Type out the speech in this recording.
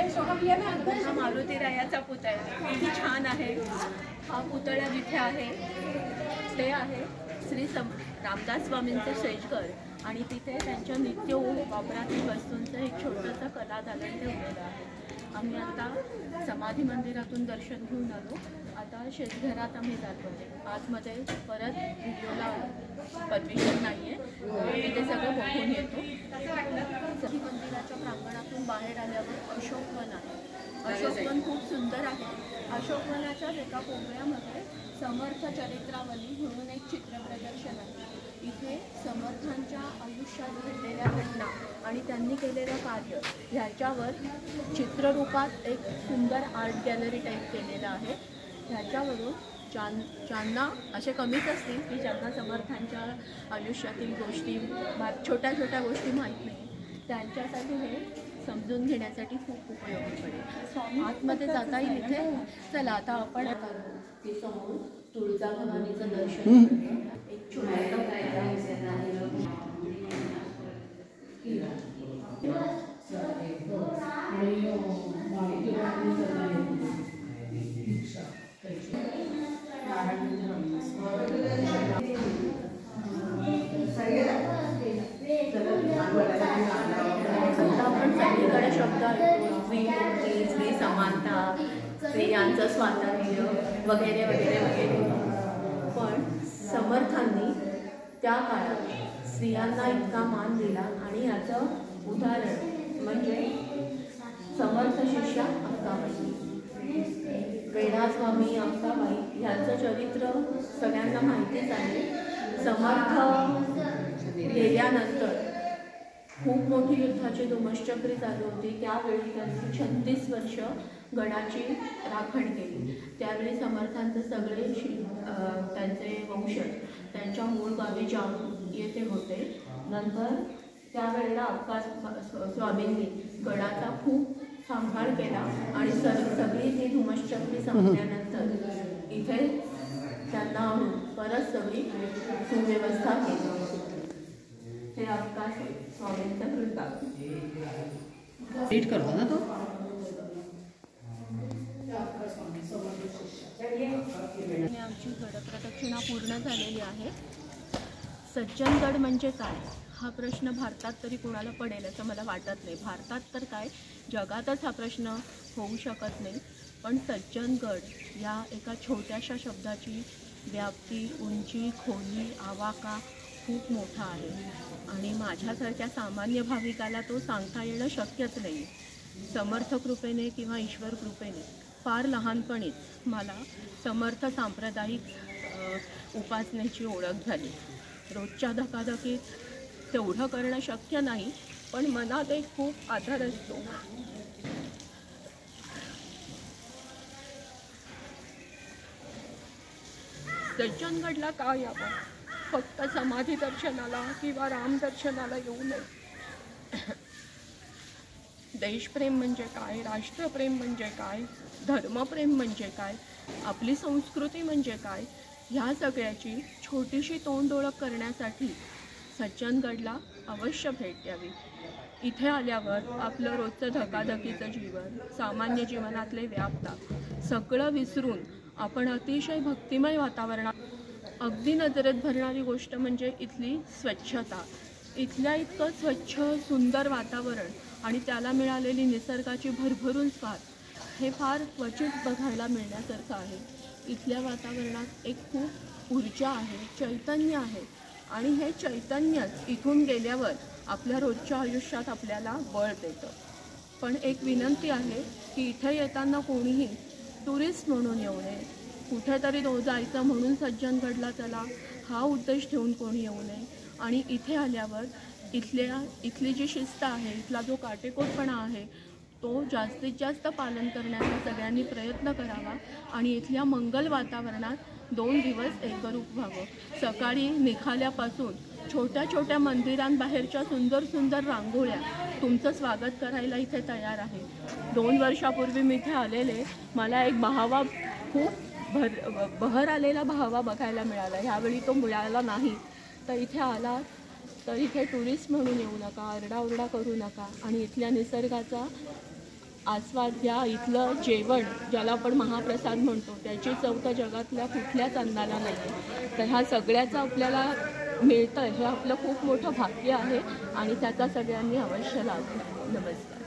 हा मारुतीरायाचा पुतळा किती छान आहे। हा पुतळा जिथे आहे ते आहे श्री रामदास स्वामींचे शेजघर आणि तिथे त्यांच्या नित्य वापरातील वस्तूंचं एक छोटंसं कला दालन ठेवलेलं आहे। आम्ही आता समाधी मंदिरातून दर्शन घेऊन आलो, आता शेजघरात आम्ही जातो। आतमध्ये परत व्हिडिओला परमिशन नाही आहे, तिथे सगळं बघून येतो। समाधी मंदिराच्या प्रांगणातून बाहेर आल्यावर अशोकवन आहे। अशोकवन खूप सुंदर आहे। अशोकवनाच्या एका कोपऱ्यामध्ये समर्थ चरित्रावली म्हणून एक चित्र प्रदर्शन आहे। इथे समर्थांच्या आयुष्यात घडलेल्या घटना आणि त्यांनी केलेलं कार्य ह्याच्यावर चित्ररूपात एक सुंदर आर्ट गॅलरी टाईप केलेलं आहे। ह्याच्यावरून ज्यांना असे कमीच असतील की ज्यांना समर्थांच्या आयुष्यातील गोष्टी छोट्या छोट्या गोष्टी माहीत नाही, त्यांच्यासाठी हे समजून घेण्यासाठी खूप उपयोगी पडेल। आतमध्ये जाता येईल इथे। चला आता आपण समोर तुळजाभवानीचं दर्शन एक छोटा आपण सगळीकडे शब्द ऐकतो, स्त्री समानता, स्त्रियांचं स्वातंत्र्य वगैरे वगैरे वगैरे, पण समर्थांनी त्या काळात स्त्रियांना इतका मान दिला आणि याचं उदाहरण म्हणजे समर्थ शिष्या अक्काबाई, वेणास्वामी अक्काबाई यांचं चरित्र सगळ्यांना माहितीच आहे। समर्थ गेल्यानंतर खूप मोठी युद्धाची धुमश्चक्री चालू होती, त्यावेळी त्यांनी 36 वर्ष गडाची राखण केली। त्यावेळी समर्थांचे सगळे त्यांचे वंशज त्यांच्या मूळ गावी जाऊन येथे होते। नंतर त्यावेळेला अक्का स्वामींनी गडाचा खूप सांभाळ केला आणि सगळी ती धुमश्चक्री संपल्यानंतर इथे त्यांना आणून परत सगळी सुव्यवस्था केली। हे अक्का स्वामींचं कृतार्थ रीड करतो ना तो। आमची गडप्रदक्षिणा पूर्ण झालेली आहे। सज्जनगड म्हणजे काय हा प्रश्न भारतात तरी कोणाला पडेल असं मला वाटत नाही। भारतात तर काय जगातच हा प्रश्न होऊ शकत नाही, पण सज्जनगड या एका छोट्याशा शब्दाची व्याप्ती, उंची, खोली, आवाका खूप मोठा आहे आणि माझ्यासारख्या सामान्य भाविकाला तो सांगता येणं शक्यच नाही। समर्थ कृपेने किंवा ईश्वर कृपेने फार लहानपणीच मला समर्थ सांप्रदायिक उपासनेची ओळख झाली। रोजच्या धकाधकीत तेवढं करणं शक्य नाही, पण मनात एक खूप आधार असतो। सज्जनगडला का यावं? फक्त समाधी दर्शनाला किंवा राम दर्शनाला येऊ नये। देशप्रेम म्हणजे काय, राष्ट्रप्रेम म्हणजे काय, धर्मप्रेम म्हणजे काय, आपली संस्कृती म्हणजे काय, ह्या सगळ्याची छोटीशी तोंड ओळख करण्यासाठी सज्जनगडला अवश्य भेट द्यावी। इथे आल्यावर आपलं रोजचं धकाधकीचं जीवन, सामान्य जीवनातले व्यापता सगळं विसरून आपण अतिशय भक्तिमय वातावरणात अगदी नजरेत भरणारी गोष्ट म्हणजे इथली स्वच्छता। इथल्या इतकं स्वच्छ सुंदर वातावरण आणि त्याला मिळालेली निसर्गाची भरभरून साथ हे फार क्वचित बघायला मिळण्यासारखं आहे। इथल्या वातावरणात एक खूप ऊर्जा आहे, चैतन्य आहे आणि हे चैतन्यच इथून गेल्यावर आपल्या रोजच्या आयुष्यात आपल्याला बळ देतं। पण एक विनंती आहे की इथे येताना कोणीही टुरिस्ट म्हणून येऊ नये, कुठेतरी जायचं म्हणून सज्जनगडला चला हा उद्देश ठेवून कोणी येऊ नये आणि इथे आल्यावर इथली जी शिस्त आहे, इथला जो काटेकोरपणा आहे तो जास्तीत जास्त पालन करण्याचा सगळ्यांनी प्रयत्न करावा आणि इथल्या मंगल वातावरणात 2 दिवस एकरूप व्हावं। सकाळी निघाल्यापासून छोट्या छोट्या मंदिरांबाहेरच्या सुंदर सुंदर रांगोळ्या तुमचं स्वागत करायला इथे तयार आहे। 2 वर्षापूर्वी मी इथे आलेले, मला एक बहावा खूप बहर आलेला बहावा बघायला मिळाला। ह्यावेळी तो मिळाला नाही, तर इथे आला तर इथे टुरिस्ट म्हणून येऊ नका, आरडाओरडा करू नका आणि इथल्या निसर्गाचा आस्वाद घ्या. इथलं जेवण ज्याला आपण महाप्रसाद म्हणतो त्याची चव तर जगातल्या कुठल्याच अन्नाला नाही आहे. तर ह्या सगळ्याचं आपल्याला मिळतं हे आपलं खूप मोठं भाग्य आहे आणि त्याचा सगळ्यांनी अवश्य लाभ घ्या. नमस्कार.